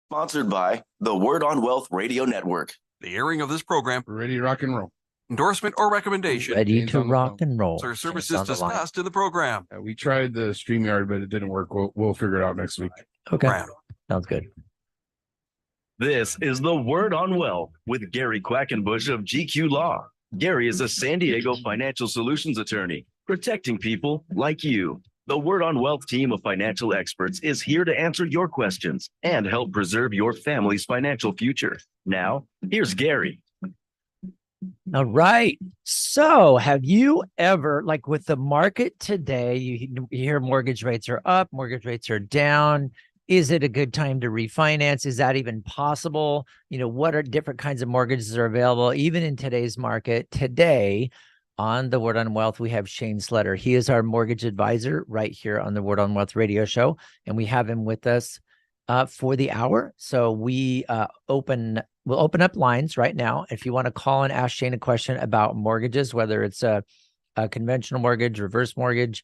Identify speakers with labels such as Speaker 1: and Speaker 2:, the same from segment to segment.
Speaker 1: Sponsored by the Word on Wealth Radio Network.
Speaker 2: The airing of this program,
Speaker 3: ready to rock and roll.
Speaker 2: Endorsement or recommendation,
Speaker 4: ready to rock and roll.
Speaker 2: or services discussed in the program.
Speaker 3: We tried the StreamYard, but it didn't work. We'll figure it out next week.
Speaker 4: Okay, sounds good.
Speaker 1: This is the Word on Wealth with Gary Quackenbush of GQ Law. Gary is a San Diego financial solutions attorney, protecting people like you. The Word on Wealth team of financial experts is here to answer your questions and help preserve your family's financial future. Now, here's Gary.
Speaker 4: All right. So have you ever, like with the market today, you hear mortgage rates are up, mortgage rates are down. Is it a good time to refinance? Is that even possible? You know, what are different kinds of mortgages are available, even in today's market? Today, on the Word on Wealth, we have Shanne Sleder. He is our mortgage advisor right here on the Word on Wealth radio show, and we have him with us for the hour. So we'll open up lines right now. If you want to call and ask Shanne a question about mortgages, whether it's a conventional mortgage, reverse mortgage,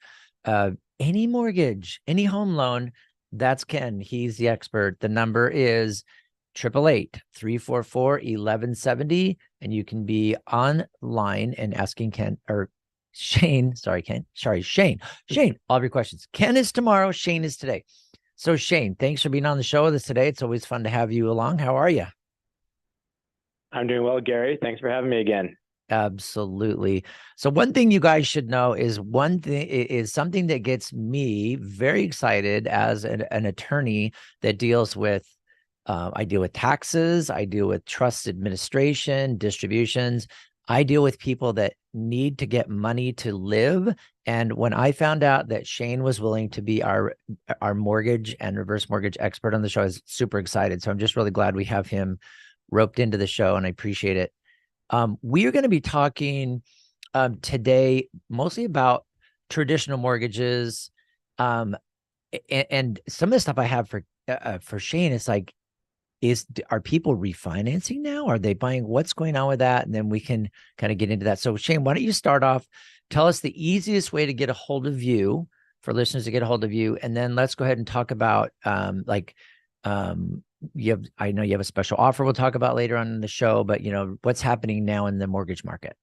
Speaker 4: any mortgage, any home loan, that's Ken. He's the expert. The number is 888-344-1170, and you can be online and asking Ken or Shane. Shane, all of your questions. Ken is tomorrow. Shane is today. So Shane, thanks for being on the show with us today. It's always fun to have you along. How are you?
Speaker 5: I'm doing well, Gary. Thanks for having me again.
Speaker 4: Absolutely. So one thing you guys should know is something that gets me very excited as an attorney that deals with, I deal with taxes, I deal with trust administration, distributions. I deal with people that need to get money to live. And when I found out that Shane was willing to be our mortgage and reverse mortgage expert on the show, I was super excited. So I'm just really glad we have him roped into the show, and I appreciate it. We are going to be talking today mostly about traditional mortgages, and some of the stuff I have for Shane is like, are people refinancing now? Are they buying? What's going on with that? And then we can kind of get into that. So Shane, why don't you start off? Tell us the easiest way to get a hold of you, for listeners to get a hold of you, and then let's go ahead and talk about I know you have a special offer we'll talk about later on in the show, but what's happening now in the mortgage market.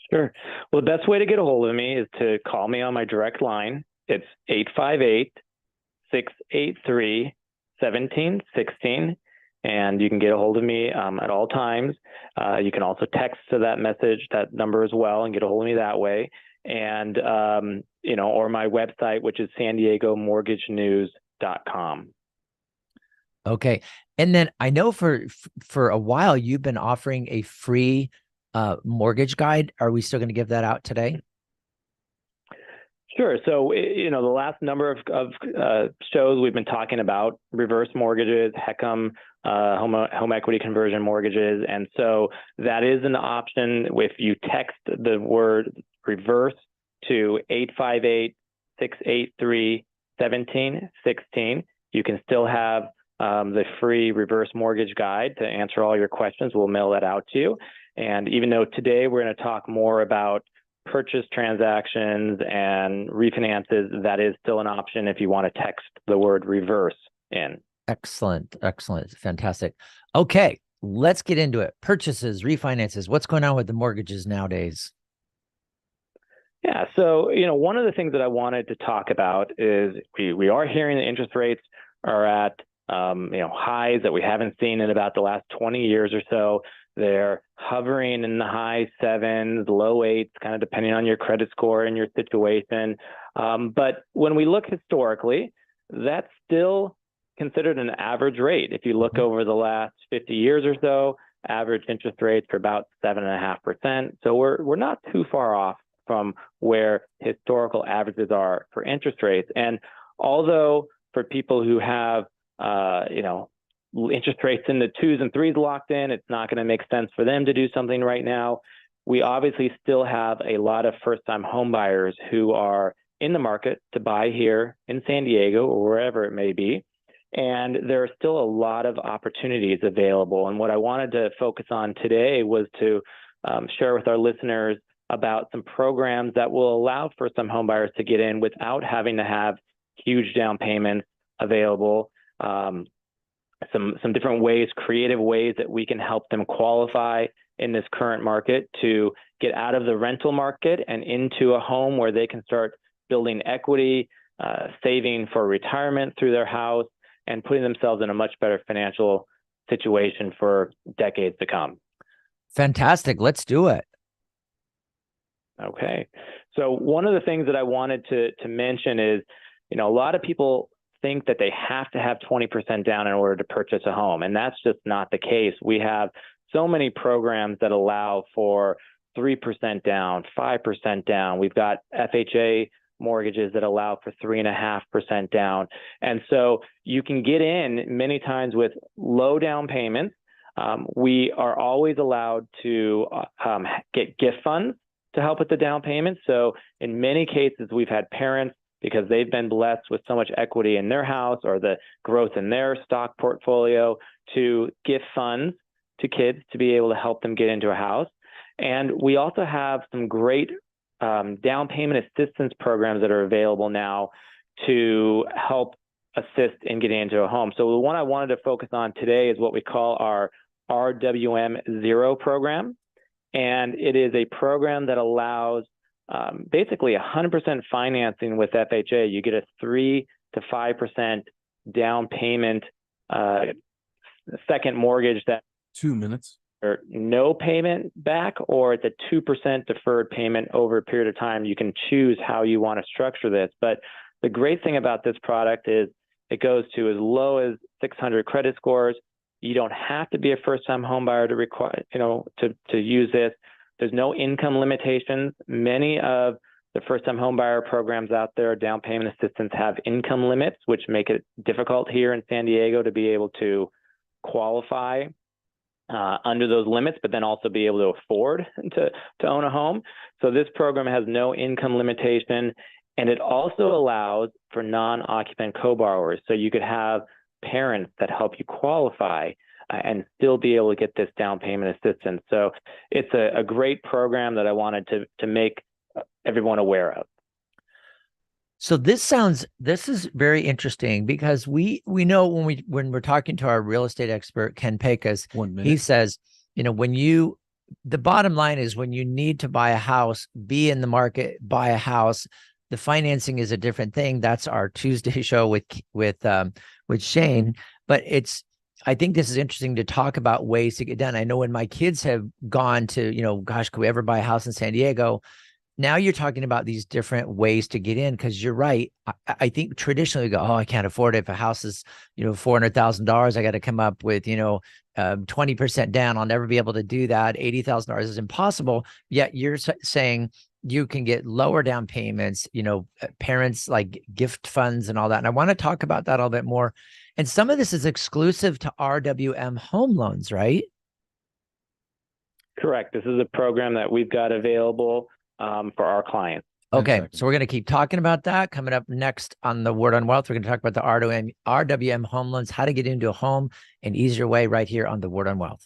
Speaker 5: Sure. Well, the best way to get a hold of me is to call me on my direct line. It's 858-683-1716, and you can get a hold of me at all times. You can also text to that number as well, and get a hold of me that way. And or my website, which is sandiegomortgagenews.com.
Speaker 4: Okay. And then I know for a while you've been offering a free mortgage guide. Are we still going to give that out today?
Speaker 5: Sure. So, the last number of shows we've been talking about reverse mortgages, HECM, home equity conversion mortgages. And so that is an option. If you text the word reverse to 858-683-1716, you can still have the free reverse mortgage guide to answer all your questions. We'll mail that out to you. And even though today we're going to talk more about purchase transactions and refinances, that is still an option if you want to text the word reverse in.
Speaker 4: Excellent. Fantastic. Okay, let's get into it. Purchases, refinances, what's going on with the mortgages nowadays?
Speaker 5: Yeah. So, one of the things that I wanted to talk about is we are hearing the interest rates are at highs that we haven't seen in about the last 20 years or so. They're hovering in the high 7s, low 8s, kind of depending on your credit score and your situation. But when we look historically, that's still considered an average rate. If you look over the last 50 years or so, average interest rates are about 7.5%. So we're not too far off from where historical averages are for interest rates. And although for people who have interest rates in the 2s and 3s locked in, it's not going to make sense for them to do something right now. We obviously still have a lot of first-time home buyers who are in the market to buy here in San Diego or wherever it may be. And there are still a lot of opportunities available. And what I wanted to focus on today was to share with our listeners about some programs that will allow first-time home buyers to get in without having to have huge down payments available. some different ways, creative ways that we can help them qualify in this current market to get out of the rental market and into a home where they can start building equity, saving for retirement through their house, and putting themselves in a much better financial situation for decades to come.
Speaker 4: Fantastic. Let's do it.
Speaker 5: Okay. So one of the things that I wanted to mention is, a lot of people think that they have to have 20% down in order to purchase a home, and that's just not the case. We have so many programs that allow for 3% down, 5% down. We've got FHA mortgages that allow for 3.5% down. And so you can get in many times with low down payments. We are always allowed to get gift funds to help with the down payment. So in many cases, we've had parents, because they've been blessed with so much equity in their house or the growth in their stock portfolio, to gift funds to kids to be able to help them get into a house. And we also have some great down payment assistance programs that are available now to help assist in getting into a home. So the one I wanted to focus on today is what we call our RWM 0 program. And it is a program that allows basically 100% financing with FHA. You get a 3 to 5% down payment, second mortgage that
Speaker 3: 2 minutes.
Speaker 5: Or no payment back, or it's a 2% deferred payment over a period of time. You can choose how you want to structure this. But the great thing about this product is it goes to as low as 600 credit scores. You don't have to be a first-time home buyer to require, to use this. There's no income limitations. Many of the first-time home buyer programs out there, down payment assistance, have income limits, which make it difficult here in San Diego to be able to qualify under those limits, but then also be able to afford to own a home. So this program has no income limitation, and it also allows for non-occupant co-borrowers. So you could have parents that help you qualify and still be able to get this down payment assistance. So it's a great program that I wanted to make everyone aware of.
Speaker 4: So this is very interesting, because we know when we're talking to our real estate expert, Ken Pecos, he says, the bottom line is, when you need to buy a house, be in the market, buy a house. The financing is a different thing. That's our Tuesday show with Shane. But I think this is interesting to talk about ways to get done. I know when my kids have gone to, gosh, could we ever buy a house in San Diego? Now you're talking about these different ways to get in, because you're right. I think traditionally we go, oh, I can't afford it. If a house is, $400,000, I got to come up with, 20% down. I'll never be able to do that. $80,000 is impossible. Yet you're saying you can get lower down payments, parents like gift funds and all that. And I want to talk about that a little bit more. And some of this is exclusive to RWM home loans, right?
Speaker 5: Correct. This is a program that we've got available for our clients.
Speaker 4: Okay, so we're going to keep talking about that. Coming up next on the Word on Wealth, we're going to talk about the RWM home loans, how to get into a home an easier way, right here on the Word on Wealth.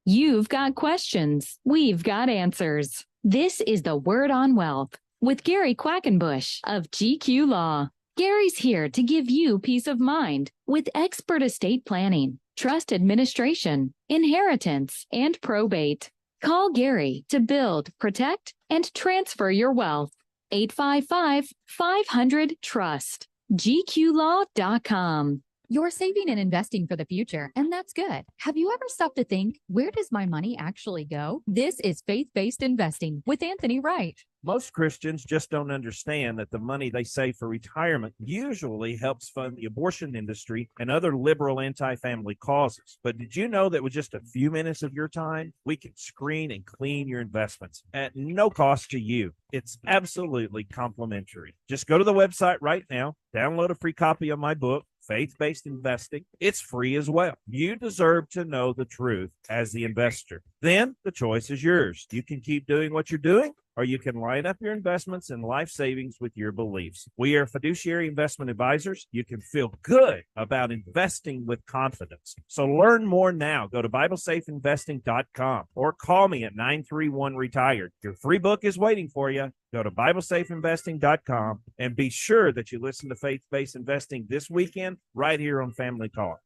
Speaker 6: You've got questions. We've got answers. This is the Word on Wealth with Gary Quackenbush of GQ Law. Gary's here to give you peace of mind with expert estate planning, trust administration, inheritance, and probate. Call Gary to build, protect, and transfer your wealth. 855-500-TRUST. GQlaw.com.
Speaker 7: You're saving and investing for the future, and that's good. Have you ever stopped to think, where does my money actually go? This is Faith-Based Investing with Anthony Wright.
Speaker 8: Most Christians just don't understand that the money they save for retirement usually helps fund the abortion industry and other liberal anti-family causes. But did you know that with just a few minutes of your time, we can screen and clean your investments at no cost to you? It's absolutely complimentary. Just go to the website right now, download a free copy of my book, Faith-Based Investing. It's free as well. You deserve to know the truth as the investor. Then the choice is yours. You can keep doing what you're doing, or you can line up your investments and life savings with your beliefs. We are fiduciary investment advisors. You can feel good about investing with confidence. So learn more now. Go to BibleSafeInvesting.com or call me at 931-RETIRED. Your free book is waiting for you. Go to BibleSafeInvesting.com and be sure that you listen to Faith-Based Investing this weekend right here on Family Car.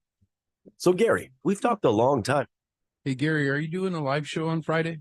Speaker 1: So, Gary, we've talked a long time.
Speaker 3: Hey, Gary, are you doing a live show on Friday?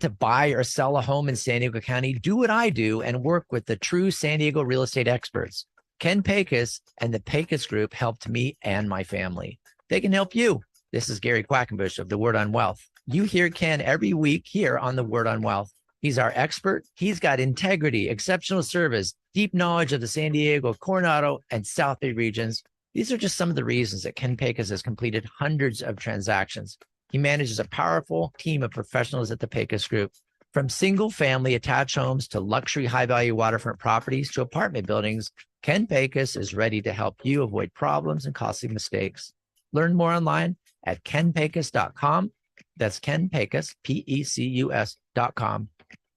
Speaker 4: To buy or sell a home in San Diego County, do what I do and work with the true San Diego real estate experts. Ken Pecos and the Pecos Group helped me and my family. They can help you. This is Gary Quackenbush of the Word on Wealth. You hear Ken every week here on the Word on Wealth. He's our expert. He's got integrity, exceptional service, deep knowledge of the San Diego, Coronado, and South Bay regions. These are just some of the reasons that Ken Pecos has completed hundreds of transactions. He manages a powerful team of professionals at the Pecos Group. From single-family attached homes to luxury high-value waterfront properties to apartment buildings, Ken Pecos is ready to help you avoid problems and costly mistakes. Learn more online at kenpecos.com. That's Ken Pecos, Pecus.com.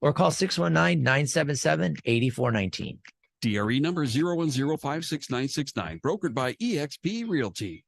Speaker 4: Or call 619-977-8419.
Speaker 2: DRE number 010566969, brokered by eXp Realty.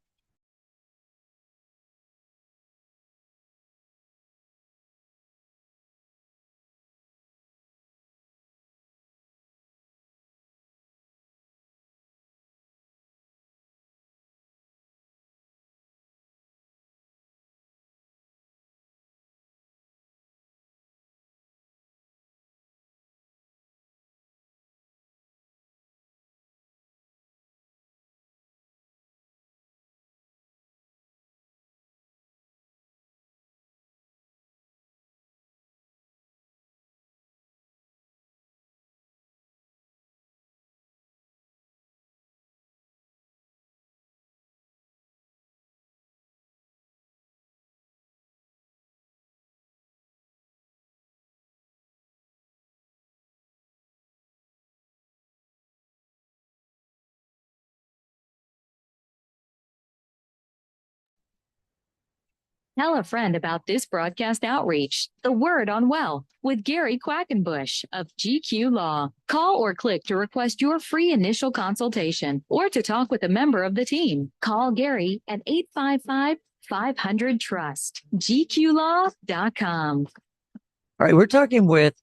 Speaker 6: Tell a friend about this broadcast outreach, The Word on Wealth, with Gary Quackenbush of GQ Law. Call or click to request your free initial consultation or to talk with a member of the team. Call Gary at 855-500-TRUST, gqlaw.com.
Speaker 4: All right, we're talking with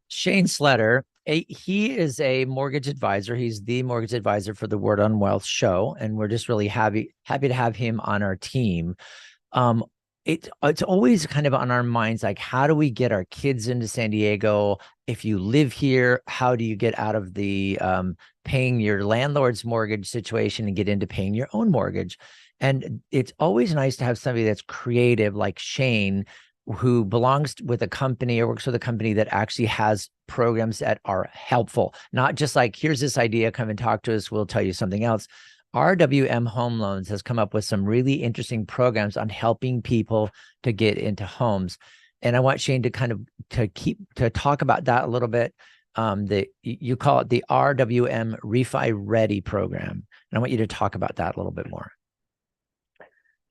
Speaker 4: Shanne Sleder. He is a mortgage advisor. He's the mortgage advisor for the Word on Wealth show, and we're just really happy to have him on our team. It's always kind of on our minds, like, how do we get our kids into San Diego? If you live here, how do you get out of the paying your landlord's mortgage situation and get into paying your own mortgage? And it's always nice to have somebody that's creative like Shanne, who belongs with a company or works with a company that actually has programs that are helpful, not just like, here's this idea, come and talk to us, we'll tell you something else. RWM Home Loans has come up with some really interesting programs on helping people to get into homes. And I want Shanne to kind of to talk about that a little bit. You call it the RWM Refi Ready program. And I want you to talk about that a little bit more.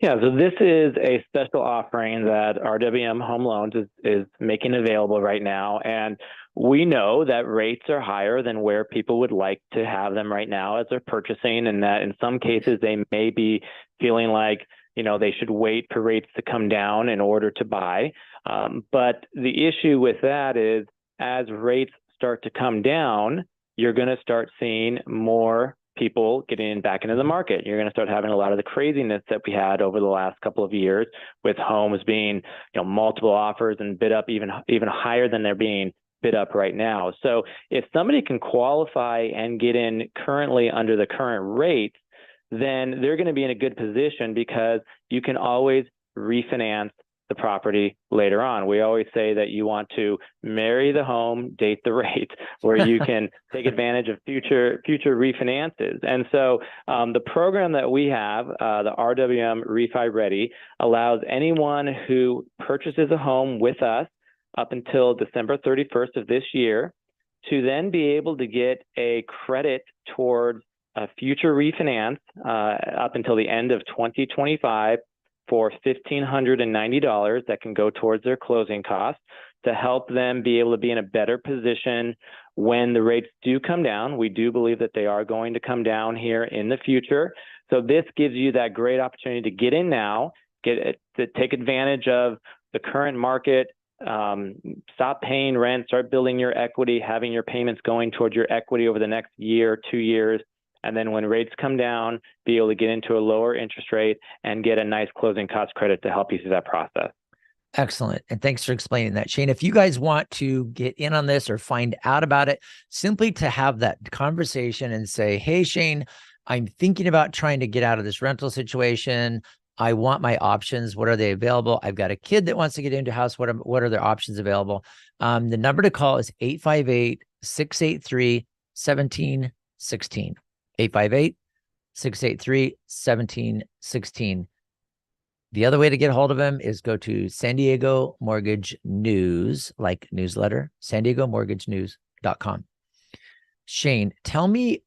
Speaker 5: Yeah, so this is a special offering that RWM Home Loans is making available right now. And we know that rates are higher than where people would like to have them right now as they're purchasing, and that in some cases they may be feeling like, they should wait for rates to come down in order to buy. But the issue with that is, as rates start to come down, you're going to start seeing more people getting back into the market. You're going to start having a lot of the craziness that we had over the last couple of years, with homes being, multiple offers and bid up even higher than they're being bid up right now. So if somebody can qualify and get in currently under the current rates, then they're going to be in a good position, because you can always refinance the property later on. We always say that you want to marry the home, date the rate, where you can take advantage of future refinances. And so the program that we have, the RWM Refi Ready, allows anyone who purchases a home with us up until December 31st of this year to then be able to get a credit towards a future refinance up until the end of 2025 for $1,590 that can go towards their closing costs to help them be able to be in a better position when the rates do come down. We do believe that they are going to come down here in the future. So this gives you that great opportunity to get in now, to take advantage of the current market, stop paying rent, start building your equity, having your payments going towards your equity over the next year, 2 years. And then when rates come down, be able to get into a lower interest rate and get a nice closing cost credit to help you through that process.
Speaker 4: Excellent. And thanks for explaining that, Shane. If you guys want to get in on this or find out about it, simply to have that conversation and say, hey, Shane, I'm thinking about trying to get out of this rental situation. I want my options. What are they available? I've got a kid that wants to get into a house. What are their options available? The number to call is 858-683-1716. 858-683-1716. The other way to get a hold of him is go to San Diego Mortgage News, like newsletter, san diego mortgage news.com. Shane, tell me,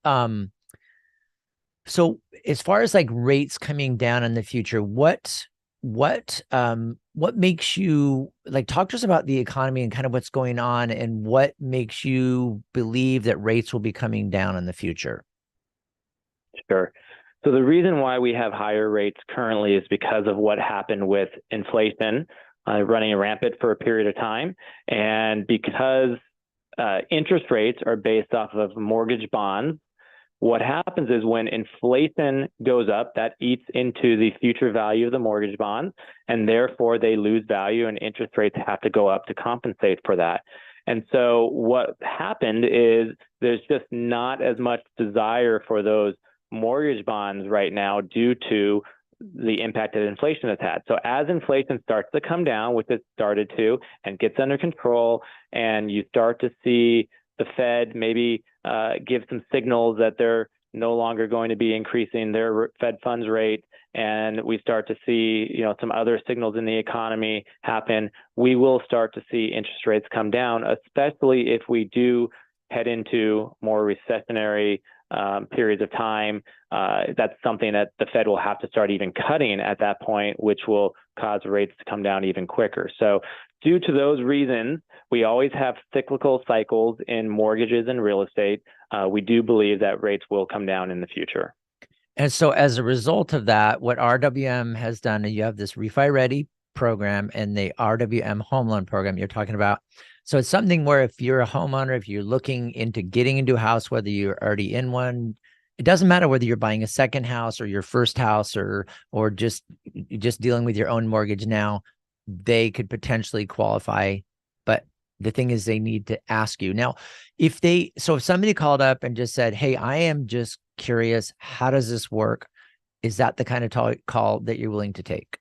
Speaker 4: so as far as like rates coming down in the future, what makes you, like, talk to us about the economy and kind of what's going on and what makes you believe that rates will be coming down in the future?
Speaker 5: Sure. So the reason why we have higher rates currently is because of what happened with inflation running rampant for a period of time. And because interest rates are based off of mortgage bonds, what happens is when inflation goes up, that eats into the future value of the mortgage bonds, and therefore they lose value and interest rates have to go up to compensate for that. And so what happened is there's just not as much desire for those mortgage bonds right now due to the impact that inflation has had. So as inflation starts to come down, which it started to, and gets under control, and you start to see the Fed maybe give some signals that they're no longer going to be increasing their Fed funds rate, and we start to see, some other signals in the economy happen, we will start to see interest rates come down, especially if we do head into more recessionary periods of time. That's something that the Fed will have to start even cutting at that point, which will cause rates to come down even quicker. So due to those reasons, we always have cyclical cycles in mortgages and real estate. We do believe that rates will come down in the future.
Speaker 4: And so as a result of that, what RWM has done, and you have this Refi Ready program and the RWM home loan program you're talking about. So it's something where if you're a homeowner, if you're looking into getting into a house, whether you're already in one, it doesn't matter whether you're buying a second house or your first house or just dealing with your own mortgage now, they could potentially qualify. But the thing is, they need to ask you. Now, if somebody called up and just said, hey, I am just curious, how does this work? Is that the kind of call that you're willing to take?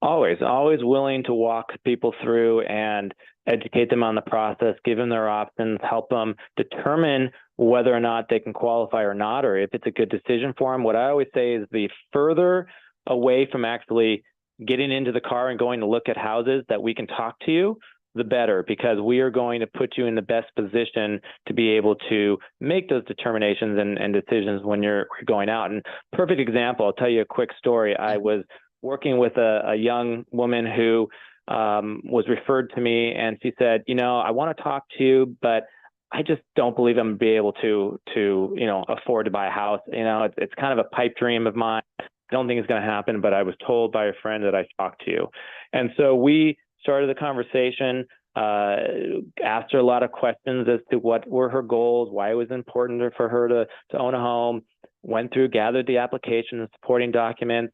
Speaker 5: Always willing to walk people through and educate them on the process, give them their options, help them determine whether or not they can qualify or not, or if it's a good decision for them. What I always say is the further away from actually getting into the car and going to look at houses that we can talk to you, the better, because we are going to put you in the best position to be able to make those determinations and decisions when you're going out. And perfect example, I'll tell you a quick story. I was working with a young woman who was referred to me, and she said, I want to talk to you, but I just don't believe I'm going to be able to afford to buy a house. It's kind of a pipe dream of mine. I don't think it's going to happen, but I was told by a friend that I talked to you. And so we started the conversation, asked her a lot of questions as to what were her goals, why it was important for her to own a home, went through, gathered the application and supporting documents.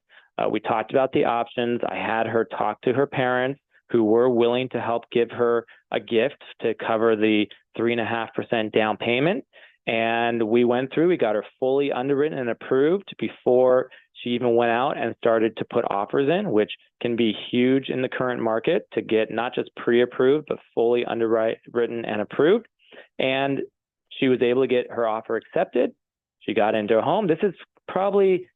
Speaker 5: We talked about the options. I had her talk to her parents who were willing to help give her a gift to cover the 3.5% down payment. And we went through, we got her fully underwritten and approved before she even went out and started to put offers in, which can be huge in the current market to get not just pre-approved, but fully underwritten and approved. And she was able to get her offer accepted. She got into a home. This is probably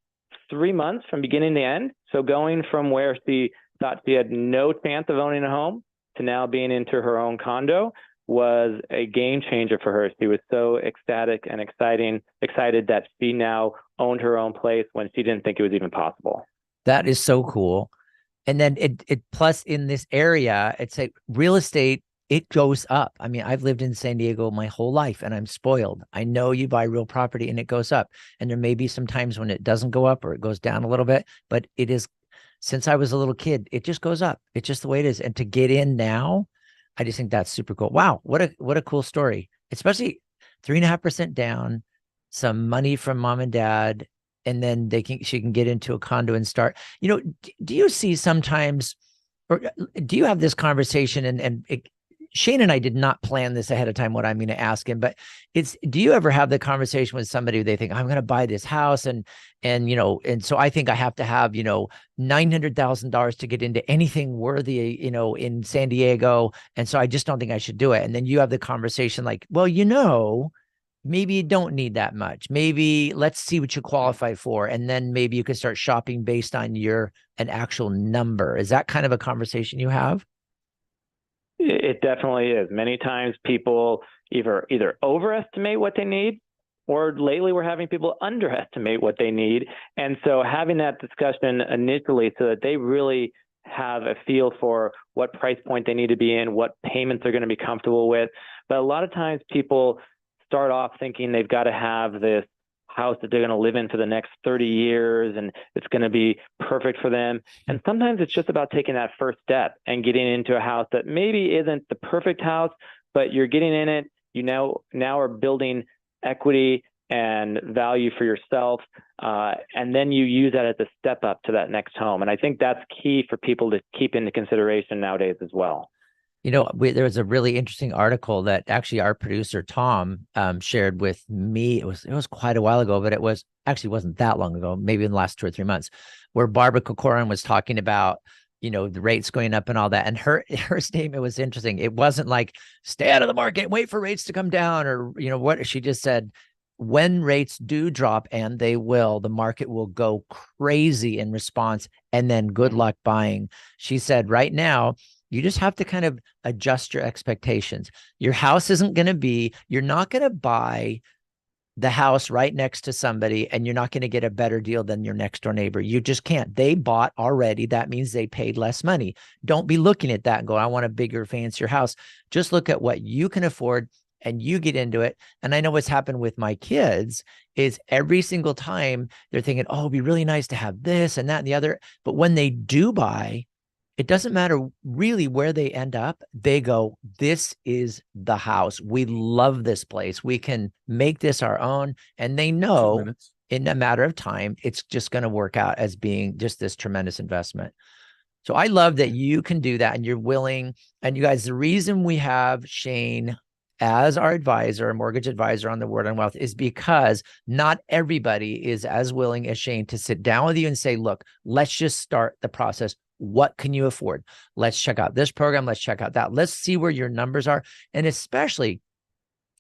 Speaker 5: 3 months from beginning to end. So going from where she thought she had no chance of owning a home to now being into her own condo was a game changer for her. She was so ecstatic and excited that she now owned her own place when she didn't think it was even possible.
Speaker 4: That is so cool. And then it plus in this area, it's like real estate, it goes up. I mean, I've lived in San Diego my whole life and I'm spoiled. I know you buy real property and it goes up. And there may be some times when it doesn't go up or it goes down a little bit, but it is, since I was a little kid, it just goes up. It's just the way it is. And to get in now, I just think that's super cool. Wow. What a cool story, especially 3.5% down, some money from mom and dad, and then she can get into a condo and start, do you see sometimes, or do you have this conversation Shanne and I did not plan this ahead of time, what I'm going to ask him, but do you ever have the conversation with somebody who they think I'm going to buy this house and so I think I have to have, $900,000 to get into anything worthy, in San Diego. And so I just don't think I should do it. And then you have the conversation like, well, maybe you don't need that much. Maybe let's see what you qualify for. And then maybe you can start shopping based on an actual number. Is that kind of a conversation you have?
Speaker 5: It definitely is. Many times people either overestimate what they need, or lately we're having people underestimate what they need. And so having that discussion initially so that they really have a feel for what price point they need to be in, what payments they're going to be comfortable with. But a lot of times people start off thinking they've got to have this house that they're going to live in for the next 30 years and it's going to be perfect for them. And sometimes it's just about taking that first step and getting into a house that maybe isn't the perfect house, but you're getting in it. You now are building equity and value for yourself. And then you use that as a step up to that next home. And I think that's key for people to keep into consideration nowadays as well.
Speaker 4: There was a really interesting article that actually our producer, Tom, shared with me. It was quite a while ago, but wasn't that long ago, maybe in the last 2 or 3 months, where Barbara Corcoran was talking about, the rates going up and all that. And her statement was interesting. It wasn't like stay out of the market, wait for rates to come down, or, what she just said, when rates do drop, and they will, the market will go crazy in response. And then good luck buying. She said, right now, you just have to kind of adjust your expectations. Your house isn't going to be, you're not going to buy the house right next to somebody and you're not going to get a better deal than your next door neighbor. You just can't. They bought already. That means they paid less money. Don't be looking at that and go, I want a bigger, fancier house. Just look at what you can afford and you get into it. And I know what's happened with my kids is every single time they're thinking, oh, it'd be really nice to have this and that and the other. But when they do buy, it doesn't matter really where they end up. They go, this is the house. We love this place. We can make this our own. And they know in a matter of time, it's just going to work out as being just this tremendous investment. So I love that you can do that and you're willing. And you guys, the reason we have Shanne as our advisor, a mortgage advisor on the Word on Wealth, is because not everybody is as willing as Shanne to sit down with you and say, look, let's just start the process. What can you afford? Let's check out this program. Let's check out that. Let's see where your numbers are. And especially,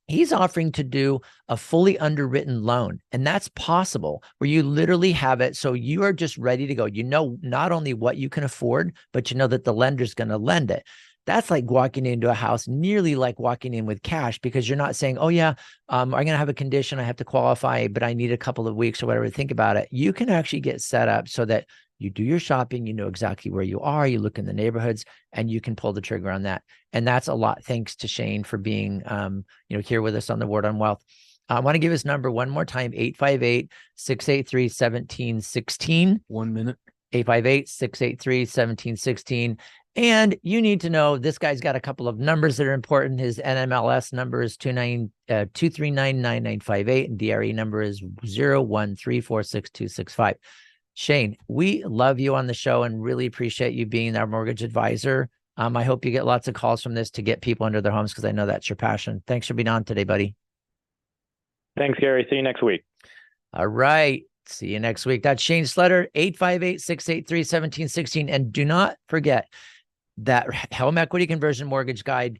Speaker 4: he's offering to do a fully underwritten loan. And that's possible where you literally have it. So you are just ready to go. You know, not only what you can afford, but you know that the lender's going to lend it. That's like walking into a house, nearly like walking in with cash, because you're not saying, oh yeah, I'm going to have a condition. I have to qualify, but I need a couple of weeks or whatever. Think about it. You can actually get set up so that you do your shopping, you know exactly where you are, you look in the neighborhoods, and you can pull the trigger on that. And that's a lot. Thanks to Shanne for being, here with us on the Word on Wealth. I want to give his number one more time, 858-683-1716.
Speaker 3: 1 minute.
Speaker 4: 858-683-1716. And you need to know this guy's got a couple of numbers that are important. His NMLS number is 2399958, and DRE number is 013462665. Shanne, we love you on the show and really appreciate you being our mortgage advisor. I hope you get lots of calls from this to get people under their homes, because I know that's your passion. Thanks for being on today, buddy.
Speaker 5: Thanks, Gary. See you next week.
Speaker 4: All right. See you next week. That's Shanne Sleder, 858-683-1716. And do not forget that home equity conversion mortgage guide.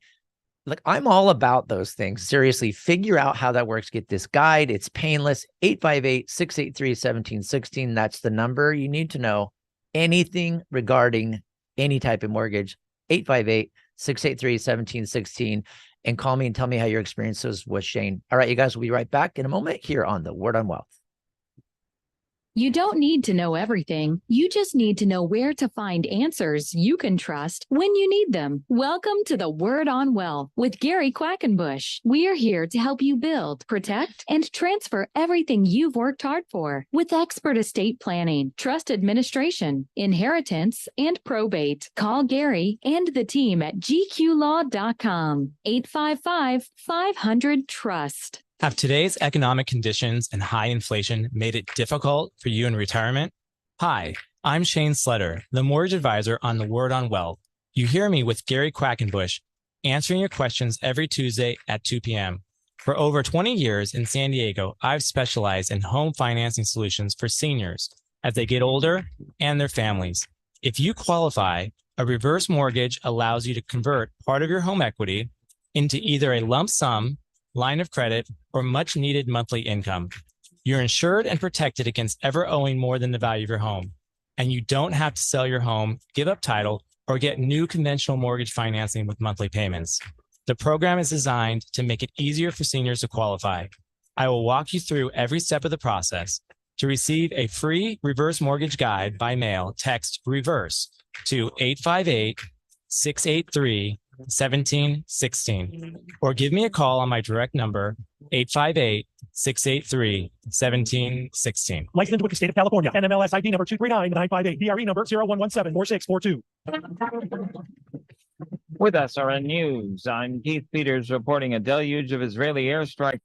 Speaker 4: Like, I'm all about those things. Seriously, figure out how that works. Get this guide. It's painless. 858-683-1716. That's the number you need to know anything regarding any type of mortgage. 858-683-1716. And call me and tell me how your experiences with Shanne. All right, you guys, we'll be right back in a moment here on the Word on Wealth.
Speaker 6: You don't need to know everything. You just need to know where to find answers you can trust when you need them. Welcome to the Word on Wealth with Gary Quackenbush. We are here to help you build, protect, and transfer everything you've worked hard for with expert estate planning, trust administration, inheritance, and probate. Call Gary and the team at gqlaw.com. 855-500-TRUST.
Speaker 9: Have today's economic conditions and high inflation made it difficult for you in retirement? Hi, I'm Shanne Sleder, the mortgage advisor on the Word on Wealth. You hear me with Gary Quackenbush, answering your questions every Tuesday at 2 p.m. For over 20 years in San Diego, I've specialized in home financing solutions for seniors as they get older and their families. If you qualify, a reverse mortgage allows you to convert part of your home equity into either a lump sum, line of credit, or much needed monthly income. You're insured and protected against ever owing more than the value of your home. And you don't have to sell your home, give up title, or get new conventional mortgage financing with monthly payments. The program is designed to make it easier for seniors to qualify. I will walk you through every step of the process. To receive a free reverse mortgage guide by mail, text REVERSE to 858-683-1716, or give me a call on my direct number, 858-683-1716.
Speaker 10: Licensed with the state of California. NMLS ID number 239958. DRE number 01174642.
Speaker 11: With SRN News, I'm Keith Peters reporting a deluge of Israeli airstrikes.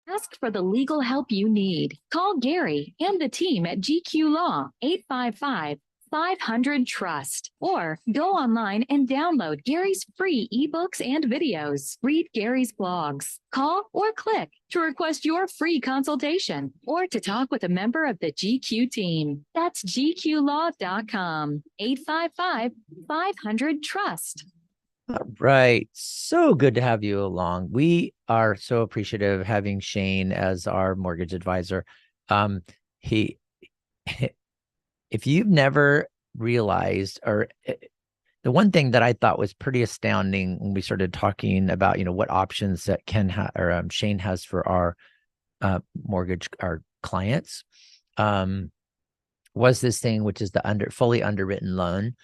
Speaker 6: Ask for the legal help you need. Call Gary and the team at GQ Law, 855-500-TRUST, or go online and download Gary's free ebooks and videos. Read Gary's blogs. Call or click to request your free consultation or to talk with a member of the GQ team. That's gqlaw.com, 855-500-TRUST.
Speaker 4: All right. So good to have you along. We are so appreciative of having Shanne as our mortgage advisor. If you've never realized, or the one thing that I thought was pretty astounding when we started talking about, what options that Shanne has for our mortgage our clients, was this thing, which is the fully underwritten loan.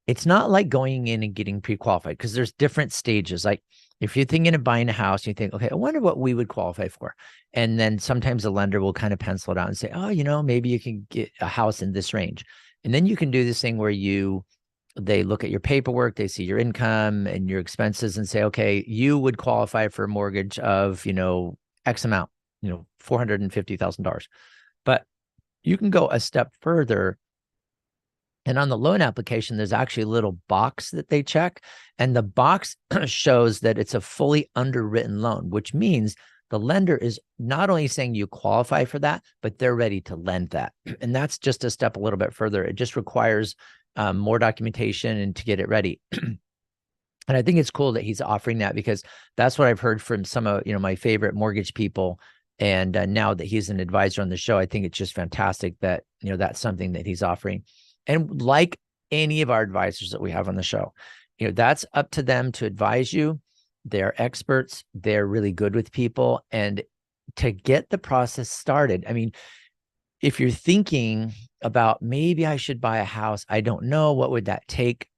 Speaker 4: It's not like going in and getting pre-qualified, because there's different stages. Like if you're thinking of buying a house, you think, okay, I wonder what we would qualify for. And then sometimes the lender will kind of pencil it out and say, oh, maybe you can get a house in this range. And then you can do this thing where they look at your paperwork, they see your income and your expenses and say, okay, you would qualify for a mortgage of, X amount, $450,000. But you can go a step further. And on the loan application, there's actually a little box that they check. And the box shows that it's a fully underwritten loan, which means the lender is not only saying you qualify for that, but they're ready to lend that. And that's just a step a little bit further. It just requires more documentation and to get it ready. And I think it's cool that he's offering that, because that's what I've heard from some of, my favorite mortgage people. And now that he's an advisor on the show, I think it's just fantastic that, that's something that he's offering. And like any of our advisors that we have on the show, that's up to them to advise you. They're experts. They're really good with people. And to get the process started, I mean, if you're thinking about maybe I should buy a house, I don't know, what would that take?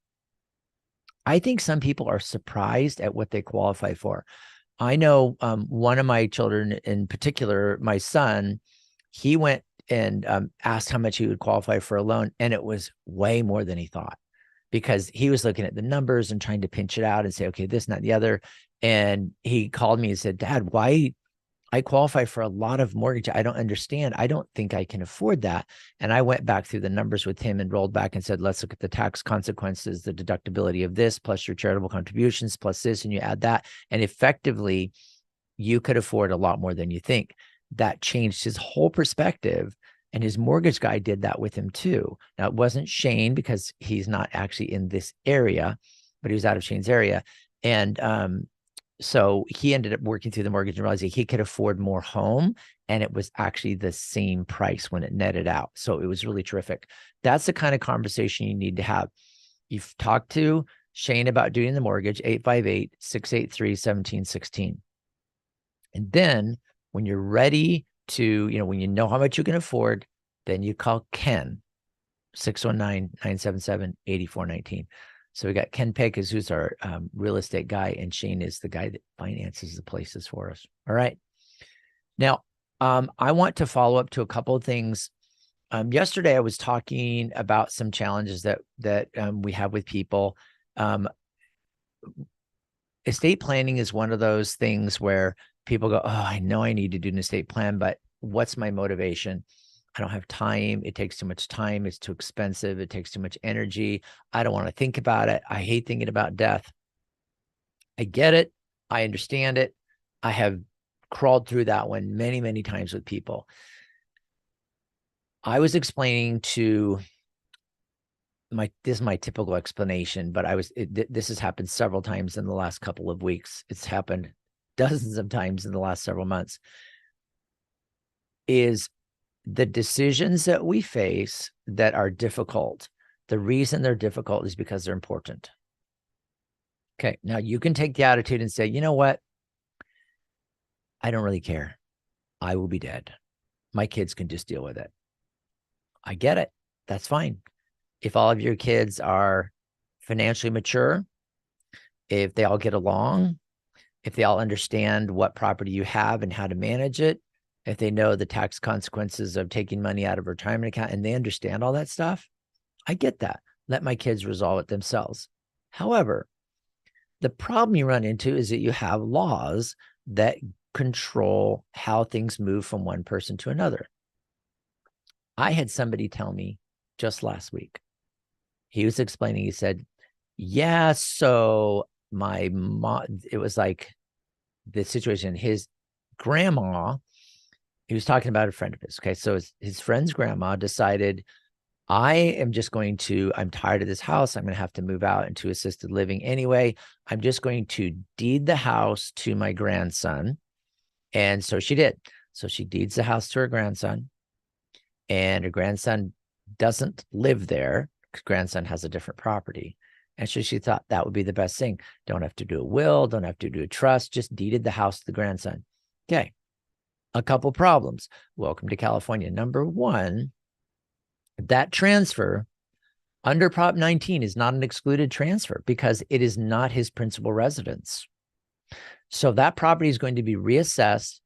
Speaker 4: I think some people are surprised at what they qualify for. I know one of my children in particular, my son, he went and asked how much he would qualify for a loan. And it was way more than he thought, because he was looking at the numbers and trying to pinch it out and say, okay, this, not the other. And he called me and said, Dad, why I qualify for a lot of mortgage? I don't understand. I don't think I can afford that. And I went back through the numbers with him and rolled back and said, let's look at the tax consequences, the deductibility of this, plus your charitable contributions, plus this, and you add that. And effectively, you could afford a lot more than you think. That changed his whole perspective. And his mortgage guy did that with him too. Now, it wasn't Shane, because he's not actually in this area, but he was out of Shane's area. And so he ended up working through the mortgage and realizing he could afford more home. And it was actually the same price when it netted out. So it was really terrific. That's the kind of conversation you need to have. You've talked to Shane about doing the mortgage, 858-683-1716. And then when you're ready to, when you know how much you can afford, then you call Ken, 619-977-8419. So we got Ken Pecas, who's our real estate guy, and Shane is the guy that finances the places for us. All right. Now, I want to follow up to a couple of things. Yesterday, I was talking about some challenges that we have with people. Estate planning is one of those things where people go, oh, I know I need to do an estate plan, but what's my motivation? I don't have time. It takes too much time. It's too expensive. It takes too much energy. I don't want to think about it. I hate thinking about death. I get it. I understand it. I have crawled through that one many, many times with people. I was explaining to this is my typical explanation, but this has happened several times in the last couple of weeks. It's happened dozens of times in the last several months. Is the decisions that we face that are difficult, the reason they're difficult is because they're important. Okay, now you can take the attitude and say, you know what? I don't really care. I will be dead. My kids can just deal with it. I get it. That's fine. If all of your kids are financially mature, if they all get along, if they all understand what property you have and how to manage it, if they know the tax consequences of taking money out of a retirement account and they understand all that stuff, I get that. Let my kids resolve it themselves. However, the problem you run into is that you have laws that control how things move from one person to another. I had somebody tell me just last week, he was explaining, he said, yeah, so my mom, it was like the situation, his grandma, he was talking about a friend of his. Okay. So his friend's grandma decided, I'm tired of this house. I'm going to have to move out into assisted living anyway. I'm just going to deed the house to my grandson. And so she did. So she deeds the house to her grandson, and her grandson doesn't live there because grandson has a different property. And so she thought that would be the best thing. Don't have to do a will, don't have to do a trust, just deeded the house to the grandson. Okay. A couple problems. Welcome to California. Number one, that transfer under Prop 19 is not an excluded transfer because it is not his principal residence. So that property is going to be reassessed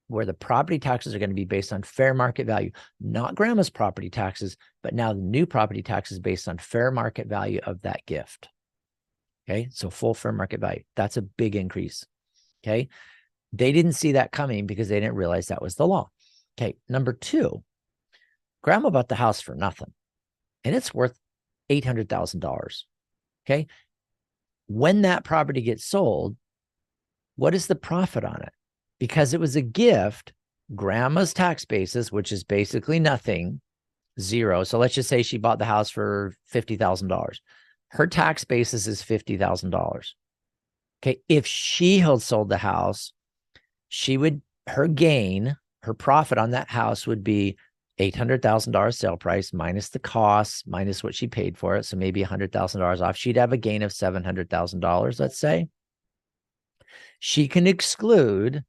Speaker 4: where the property taxes are going to be based on fair market value, not grandma's property taxes, but now the new property taxes based on fair market value of that gift. Okay, so full fair market value. That's a big increase. Okay, they didn't see that coming because they didn't realize that was the law. Okay, number two, grandma bought the house for nothing and it's worth $800,000. Okay, when that property gets sold, what is the profit on it? Because it was a gift, grandma's tax basis, which is basically nothing, zero. So let's just say she bought the house for $50,000. Her tax basis is $50,000. Okay. If she had sold the house, her gain, her profit on that house would be $800,000 sale price minus the costs, minus what she paid for it. So maybe $100,000 off. She'd have a gain of $700,000, let's say. She can exclude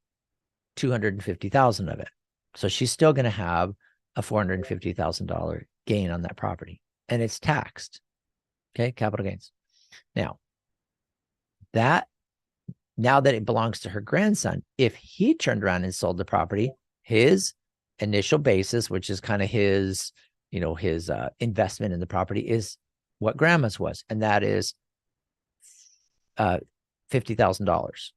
Speaker 4: $250,000 of it. So she's still going to have a $450,000 gain on that property and it's taxed. Okay. Capital gains. Now that it belongs to her grandson, if he turned around and sold the property, his initial basis, which is kind of his, his investment in the property is what grandma's was. And that is $50,000.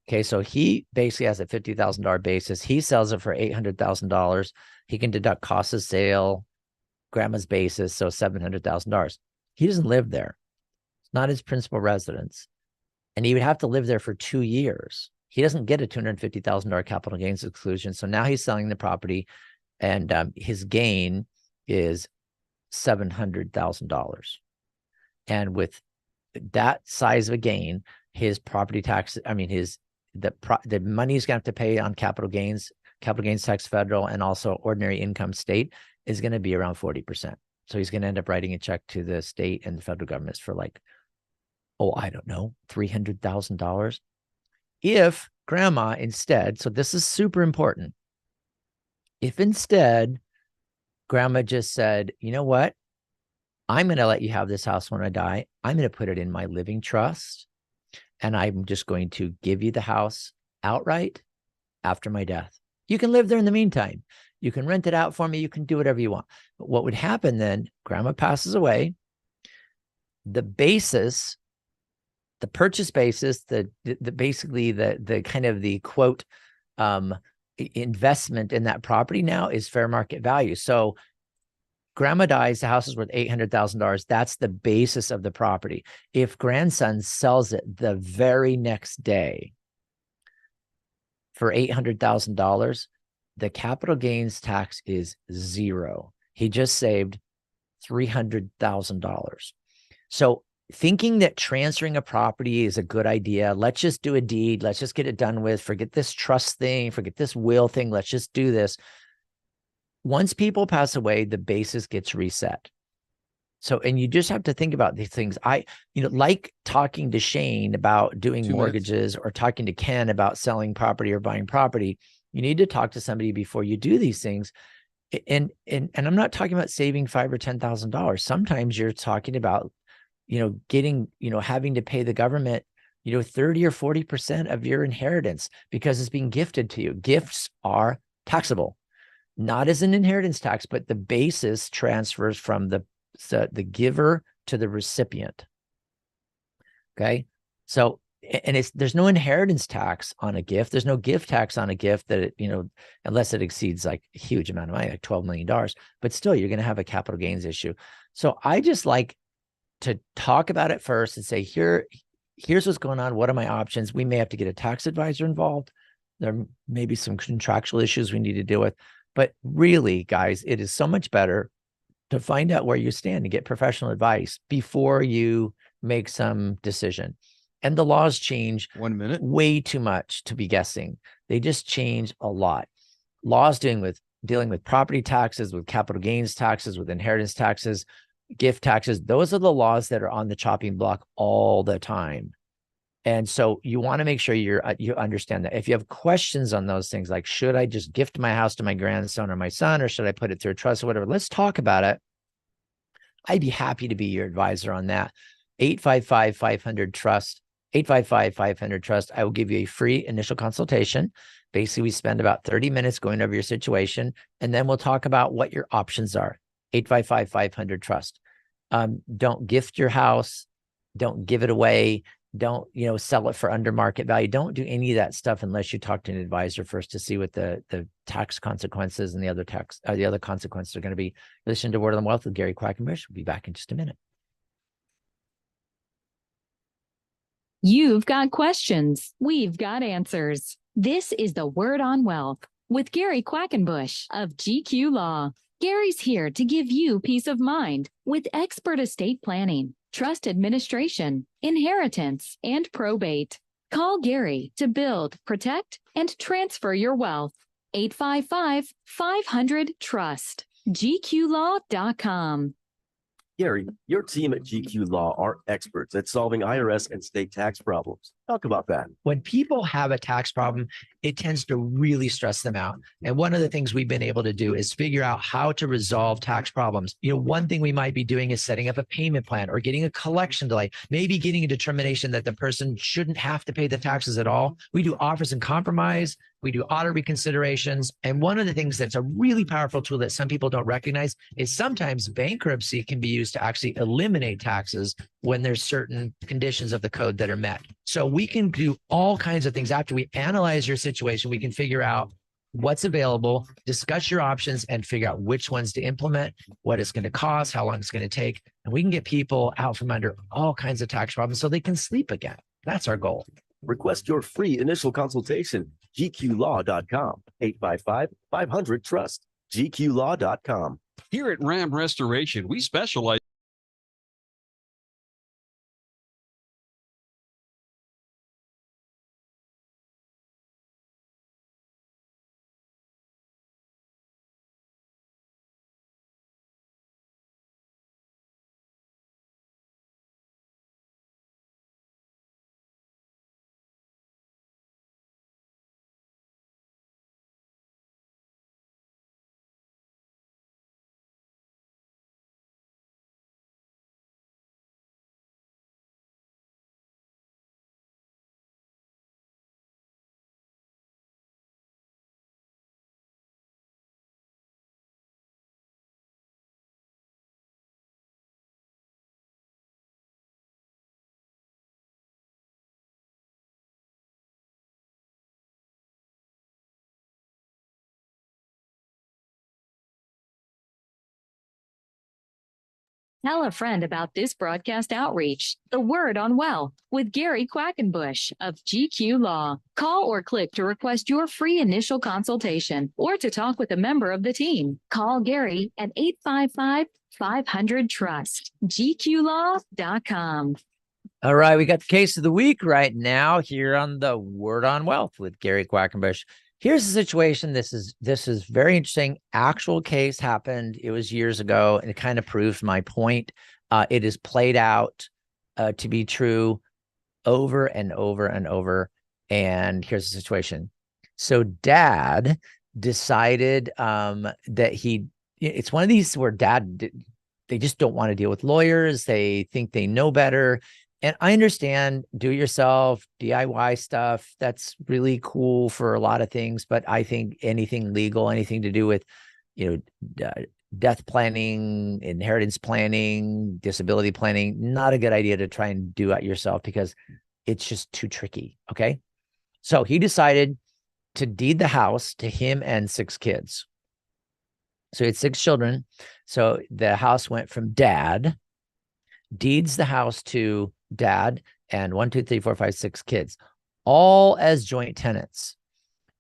Speaker 4: Okay, so he basically has a $50,000 basis. He sells it for $800,000. He can deduct cost of sale, grandma's basis, so $700,000. He doesn't live there. It's not his principal residence. And he would have to live there for 2 years. He doesn't get a $250,000 capital gains exclusion. So now he's selling the property and his gain is $700,000. And with that size of a gain, his property tax, the money he's going to have to pay on capital gains tax federal and also ordinary income state is going to be around 40%. So he's going to end up writing a check to the state and the federal governments for like, I don't know, $300,000. If grandma instead, so this is super important. If instead grandma just said, you know what? I'm going to let you have this house when I die. I'm going to put it in my living trust. And I'm just going to give you the house outright after my death. You can live there in the meantime. You can rent it out for me. You can do whatever you want. But what would happen then, grandma passes away. The basis, the purchase basis, the basically the kind of the quote investment in that property now is fair market value. So grandma dies, the house is worth $800,000. That's the basis of the property. If grandson sells it the very next day for $800,000, the capital gains tax is zero. He just saved $300,000. So thinking that transferring a property is a good idea, let's just do a deed, let's just get it done with, forget this trust thing, forget this will thing, let's just do this. Once people pass away, the basis gets reset. So, and you just have to think about these things. Like talking to Shane about doing mortgages or talking to Ken about selling property or buying property, you need to talk to somebody before you do these things. And I'm not talking about saving $5,000 or $10,000. Sometimes you're talking about, getting, having to pay the government, 30 or 40% of your inheritance because it's being gifted to you. Gifts are taxable. Not as an inheritance tax, but the basis transfers from the giver to the recipient. Okay. So, and there's no inheritance tax on a gift. There's no gift tax on a gift that, unless it exceeds like a huge amount of money, like $12 million, but still you're going to have a capital gains issue. So I just like to talk about it first and say, here's what's going on. What are my options? We may have to get a tax advisor involved. There may be some contractual issues we need to deal with. But really, guys, it is so much better to find out where you stand and get professional advice before you make some decision. And the laws change
Speaker 3: 1 minute
Speaker 4: way too much to be guessing. They just change a lot. Laws dealing with property taxes, with capital gains taxes, with inheritance taxes, gift taxes. Those are the laws that are on the chopping block all the time. And so you want to make sure you understand that. If you have questions on those things, like should I just gift my house to my grandson or my son, or should I put it through a trust or whatever, let's talk about it. I'd be happy to be your advisor on that. 855-500-TRUST, 855-500-TRUST. I will give you a free initial consultation. Basically, we spend about 30 minutes going over your situation, and then we'll talk about what your options are. 855-500-TRUST. Don't gift your house. Don't give it away. Don't, sell it for under market value. Don't do any of that stuff unless you talk to an advisor first to see what the tax consequences and the other consequences are going to be. Listen to Word on Wealth with Gary Quackenbush. We'll be back in just a minute.
Speaker 6: You've got questions. We've got answers. This is the Word on Wealth with Gary Quackenbush of GQ Law. Gary's here to give you peace of mind with expert estate planning, trust administration, inheritance, and probate. Call Gary to build, protect, and transfer your wealth. 855-500-TRUST. GQlaw.com.
Speaker 1: Gary, your team at GQ Law are experts at solving IRS and state tax problems. Talk about that.
Speaker 4: When people have a tax problem, it tends to really stress them out. And one of the things we've been able to do is figure out how to resolve tax problems. One thing we might be doing is setting up a payment plan or getting a collection delay, maybe getting a determination that the person shouldn't have to pay the taxes at all. We do offers and compromise. We do audit reconsiderations. And one of the things that's a really powerful tool that some people don't recognize is sometimes bankruptcy can be used to actually eliminate taxes when there's certain conditions of the code that are met. So we can do all kinds of things. After we analyze your situation, we can figure out what's available, discuss your options, and figure out which ones to implement, what it's going to cost, how long it's going to take. And we can get people out from under all kinds of tax problems so they can sleep again. That's our goal.
Speaker 1: Request your free initial consultation. GQlaw.com. 855-500-TRUST. GQlaw.com.
Speaker 2: Here at Ram Restoration, we specialize.
Speaker 6: Tell a friend about this broadcast outreach, The Word on Wealth, with Gary Quackenbush of GQ Law. Call or click to request your free initial consultation or to talk with a member of the team. Call Gary at 855-500-TRUST. GQlaw.com.
Speaker 4: All right, we got the case of the week right now here on the Word on Wealth with Gary Quackenbush. Here's the situation. This is very interesting. Actual case happened. It was years ago, and it kind of proves my point. It is played out to be true over and over and over. And here's the situation. So dad decided that it's one of these where they just don't want to deal with lawyers. They think they know better. And I understand do-it-yourself, DIY stuff. That's really cool for a lot of things. But I think anything legal, anything to do with, death planning, inheritance planning, disability planning, not a good idea to try and do it yourself because it's just too tricky. Okay. So he decided to deed the house to him and 6 kids. So he had 6 children. So the house went from dad, deeds the house to dad, and 1, 2, 3, 4, 5, 6 kids, all as joint tenants.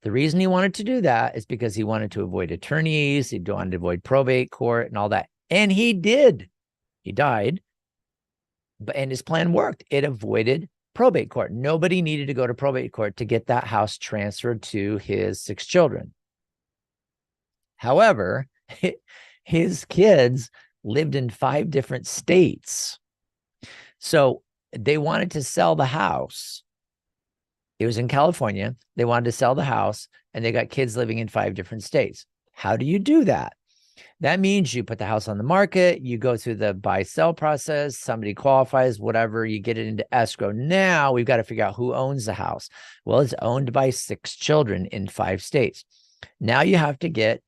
Speaker 4: The reason he wanted to do that is because he wanted to avoid attorneys. He wanted to avoid probate court and all that. And he did. He died, and his plan worked. It avoided probate court. Nobody needed to go to probate court to get that house transferred to his 6 children. However, his kids lived in 5 different states. So they wanted to sell the house It was in California. They wanted to sell the house and they got kids living in 5 different states. How do you do that? That means you put the house on the market, you go through the buy sell process, somebody qualifies, whatever, you get it into escrow. Now we've got to figure out who owns the house. Well, it's owned by 6 children in 5 states. Now you have to get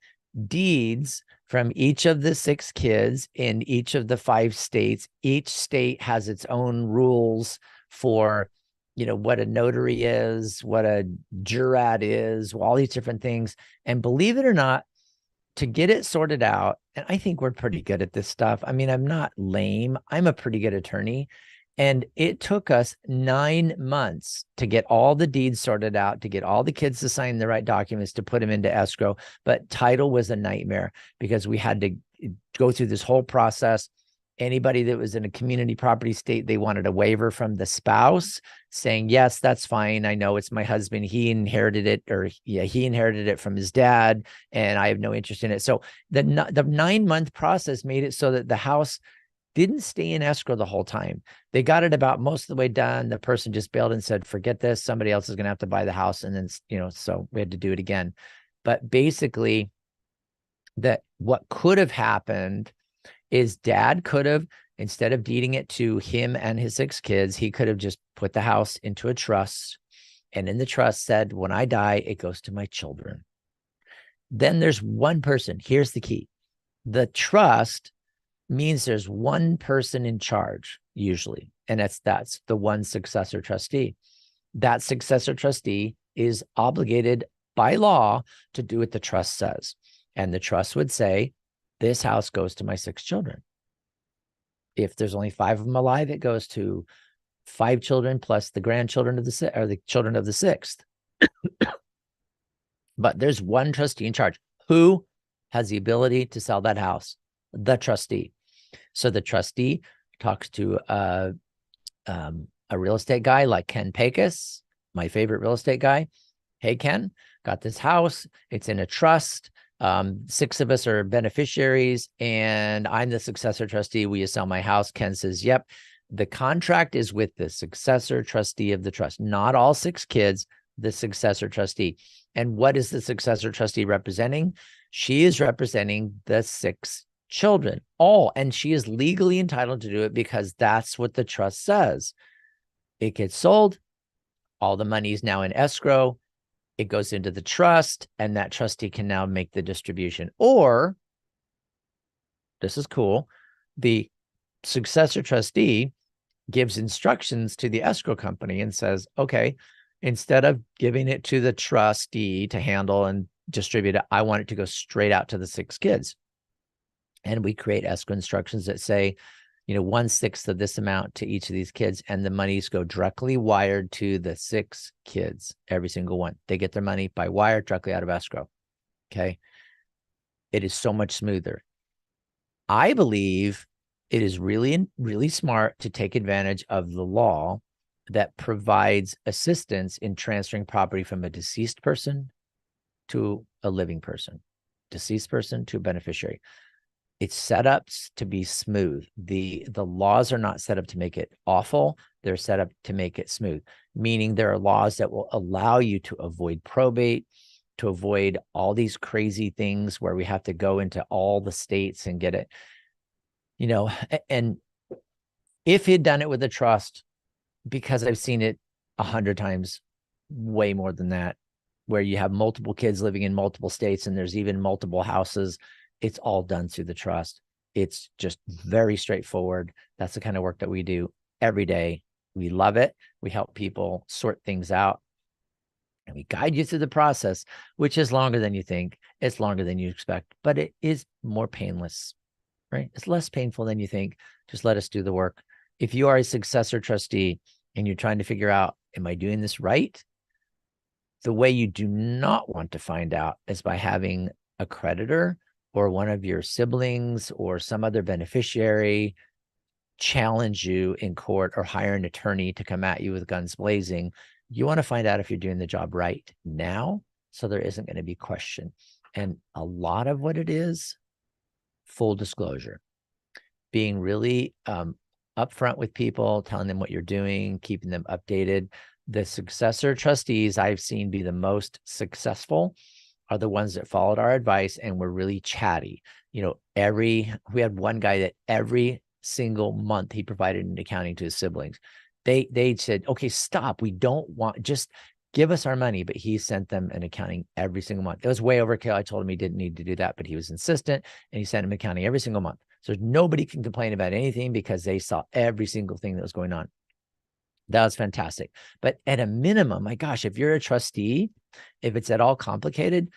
Speaker 4: deeds from each of the 6 kids in each of the 5 states. Each state has its own rules for, what a notary is, what a jurat is, all these different things. And believe it or not, to get it sorted out, and I think we're pretty good at this stuff. I mean, I'm not lame. I'm a pretty good attorney. And it took us 9 months to get all the deeds sorted out, to get all the kids to sign the right documents, to put them into escrow. But title was a nightmare because we had to go through this whole process. Anybody that was in a community property state, they wanted a waiver from the spouse saying, yes, that's fine. I know it's my husband. He inherited it, he inherited it from his dad, and I have no interest in it. So the 9-month process made it so that the house didn't stay in escrow the whole time. They got it about most of the way done. The person just bailed and said, forget this. Somebody else is going to have to buy the house. And then, so we had to do it again. But basically, what could have happened is dad could have, instead of deeding it to him and his 6 kids, he could have just put the house into a trust. And in the trust said, when I die, it goes to my children. Then there's one person. Here's the key. The trust means there's one person in charge usually. And that's the one successor trustee. That successor trustee is obligated by law to do what the trust says. And the trust would say, this house goes to my 6 children. If there's only 5 of them alive, it goes to 5 children plus the grandchildren of the children of the 6th. But there's one trustee in charge. Who has the ability to sell that house? The trustee. So the trustee talks to a real estate guy like Ken Pecos, my favorite real estate guy. Hey, Ken, got this house. It's in a trust. 6 of us are beneficiaries and I'm the successor trustee. Will you sell my house? Ken says, yep. The contract is with the successor trustee of the trust, not all 6 kids, the successor trustee. And what is the successor trustee representing? She is representing the 6 children, and she is legally entitled to do it because that's what the trust says. It gets sold. All the money is now in escrow. It goes into the trust, and that trustee can now make the distribution. Or, this is cool, the successor trustee gives instructions to the escrow company and says, okay, instead of giving it to the trustee to handle and distribute it, I want it to go straight out to the 6 kids. And we create escrow instructions that say, 1/6 of this amount to each of these kids, and the monies go directly wired to the 6 kids, every single one. They get their money by wire directly out of escrow. Okay. It is so much smoother. I believe it is really, really smart to take advantage of the law that provides assistance in transferring property from a deceased person to a living person, deceased person to a beneficiary. It's set up to be smooth. The laws are not set up to make it awful. They're set up to make it smooth, meaning there are laws that will allow you to avoid probate, to avoid all these crazy things where we have to go into all the states and get it, and if he'd done it with a trust, because I've seen it 100 times, way more than that, where you have multiple kids living in multiple states and there's even multiple houses. It's all done through the trust. It's just very straightforward. That's the kind of work that we do every day. We love it. We help people sort things out. And we guide you through the process, which is longer than you think. It's longer than you expect, but it is more painless, right? It's less painful than you think. Just let us do the work. If you are a successor trustee and you're trying to figure out, am I doing this right? The way you do not want to find out is by having a creditor or one of your siblings or some other beneficiary challenge you in court or hire an attorney to come at you with guns blazing. You want to find out if you're doing the job right now, so there isn't going to be question. And a lot of what it is, full disclosure, being really upfront with people, telling them what you're doing, keeping them updated. The successor trustees I've seen be the most successful are the ones that followed our advice and were really chatty. You know, we had one guy that every single month he provided an accounting to his siblings. They said, okay, stop. We don't want, just give us our money. But he sent them an accounting every single month. It was way overkill. I told him he didn't need to do that, but he was insistent and he sent him accounting every single month. So nobody can complain about anything because they saw every single thing that was going on. That was fantastic. But at a minimum, my gosh, if you're a trustee, if it's at all complicated,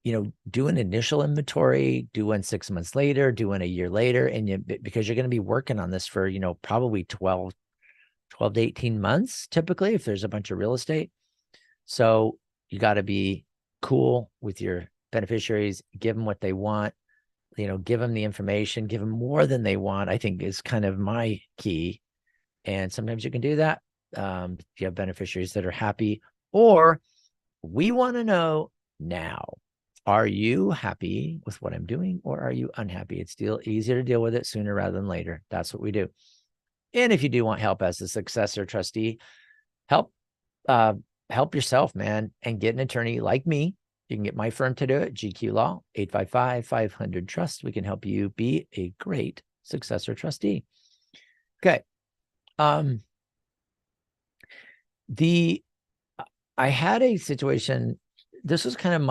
Speaker 4: you know, do an initial inventory, do one 6 months later, do one a year later. And because you're going to be working on this for, you know, probably 12 to 18 months, typically, if there's a bunch of real estate. So you got to be cool with your beneficiaries, give them what they want, you know, give them the information, give them more than they want, I think is kind of my key. And sometimes you can do that. You have beneficiaries that are happy, or we want to know now, are you happy with what I'm doing or are you unhappy? It's still easier to deal with it sooner rather than later. That's what we do. And if you do want help as a successor trustee, help yourself, man, and get an attorney like me. You can get my firm to do it, GQ Law, 855-500-TRUST. We can help you be a great successor trustee. Okay. I had a situation, this was kind of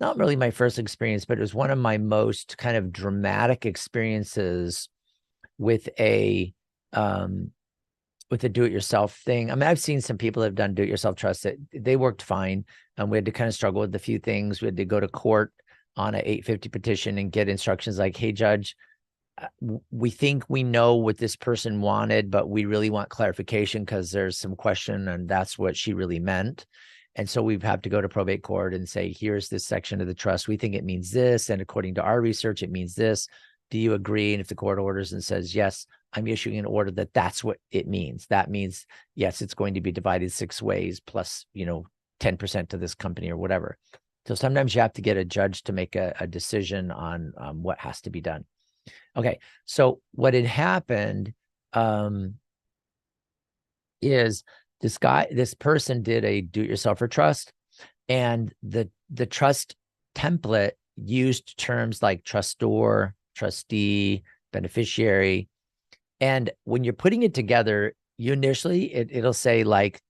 Speaker 4: not really my first experience, but it was one of my most kind of dramatic experiences with a do-it-yourself thing. I mean, I've seen some people that have done do-it-yourself trusts that they worked fine. And we had to kind of struggle with a few things. We had to go to court on an 850 petition and get instructions like, hey, judge, we think we know what this person wanted, but we really want clarification because there's some question and that's what she really meant. And so we've had to go to probate court and say, here's this section of the trust. We think it means this. And according to our research, it means this. Do you agree? And if the court orders and says, yes, I'm issuing an order that that's what it means. That means, yes, it's going to be divided 6 ways plus, you know, 10% to this company or whatever. So sometimes you have to get a judge to make a decision on what has to be done. Okay, so what had happened is this person did a do-it-yourselfer trust, and the trust template used terms like trustor, trustee, beneficiary. And when you're putting it together, you initially, it'll say like,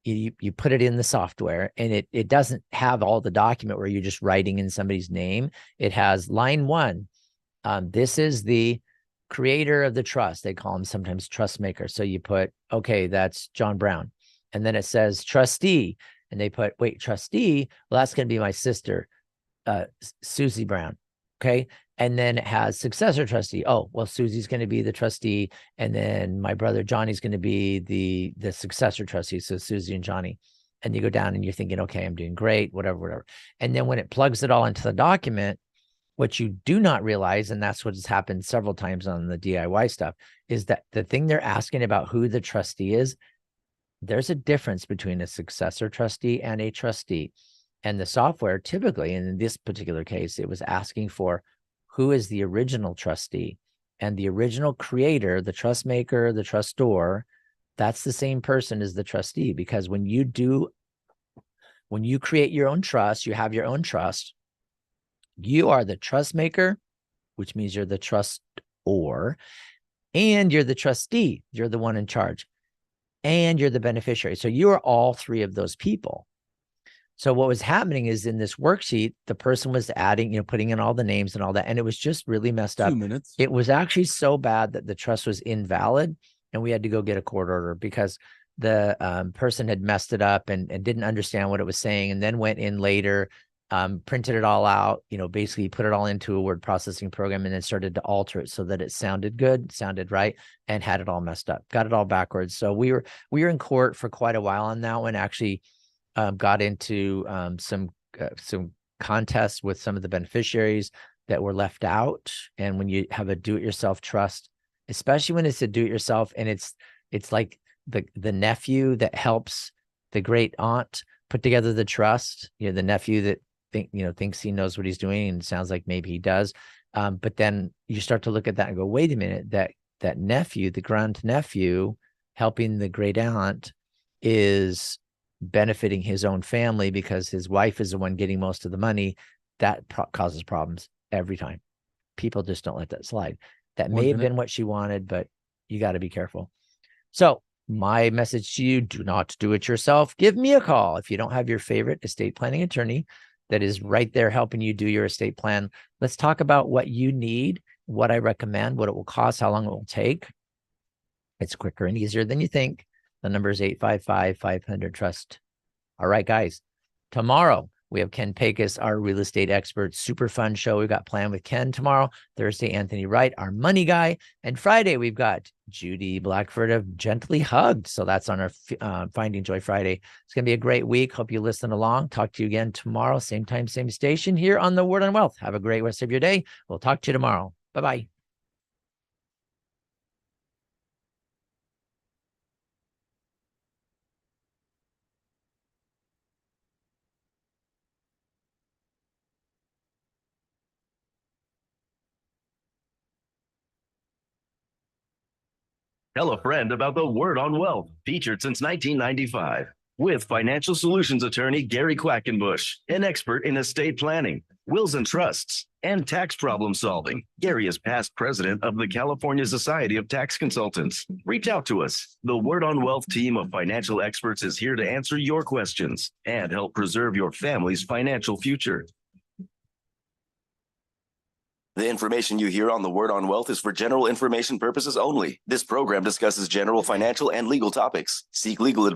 Speaker 4: you put it in the software and it doesn't have all the document where you're just writing in somebody's name. It has line 1. This is the creator of the trust. They call him sometimes trust maker. So you put, okay, that's John Brown. And then it says trustee. And they put, wait, trustee? Well, that's going to be my sister, Susie Brown. Okay. And then it has successor trustee. Oh, well, Susie's going to be the trustee. And then my brother Johnny's going to be the successor trustee. So Susie and Johnny. And you go down and you're thinking, okay, I'm doing great, whatever. And then when it plugs it all into the document, what you do not realize, and that's what has happened several times on the DIY stuff, is that the thing they're asking about who the trustee is, there's a difference between a successor trustee and a trustee. And the software typically, and in this particular case, it was asking for who is the original trustee. And the original creator, the trust maker, the trustor, that's the same person as the trustee. Because when you create your own trust, you have your own trust, you are the trust maker, which means you're the trustor, and you're the trustee. You're the one in charge, and you're the beneficiary. So you are all 3 of those people. So what was happening is in this worksheet, the person was adding, putting in all the names and all that, and it was just really messed up.
Speaker 3: 2 minutes.
Speaker 4: It was actually so bad that the trust was invalid, and we had to go get a court order because the person had messed it up and didn't understand what it was saying, and then went in later, printed it all out, basically put it all into a word processing program and then started to alter it so that it sounded good, sounded right, and had it all messed up, got it all backwards. So we were in court for quite a while on that one, actually got into some contests with some of the beneficiaries that were left out. And when you have a do-it-yourself trust, especially when it's a do-it-yourself and it's like the nephew that helps the great aunt put together the trust, the nephew that thinks he knows what he's doing, and it sounds like maybe he does. But then you start to look at that and go, wait a minute, that nephew, the grand nephew helping the great aunt, is benefiting his own family because his wife is the one getting most of the money, that causes problems every time. People just don't let that slide. That may have been what she wanted, but you got to be careful. So my message to you, do not do it yourself. Give me a call. If you don't have your favorite estate planning attorney that is right there helping you do your estate plan, let's talk about what you need, what I recommend, what it will cost, how long it will take. It's quicker and easier than you think. The number is 855-500-TRUST. All right, guys. Tomorrow, we have Ken Pecos, our real estate expert. Super fun show we've got planned with Ken tomorrow. Thursday, Anthony Wright, our money guy. And Friday, we've got Judy Blackford of Gently Hugged. So that's on our Finding Joy Friday. It's going to be a great week. Hope you listen along. Talk to you again tomorrow. Same time, same station here on The Word on Wealth. Have a great rest of your day. We'll talk to you tomorrow. Bye-bye.
Speaker 1: Tell a friend about the Word on Wealth, featured since 1995, with financial solutions attorney Gary Quackenbush, an expert in estate planning, wills and trusts, and tax problem solving. Gary is past president of the California Society of Tax Consultants. Reach out to us. The Word on Wealth team of financial experts is here to answer your questions and help preserve your family's financial future. The information you hear on The Word on Wealth is for general information purposes only. This program discusses general financial and legal topics. Seek legal advice.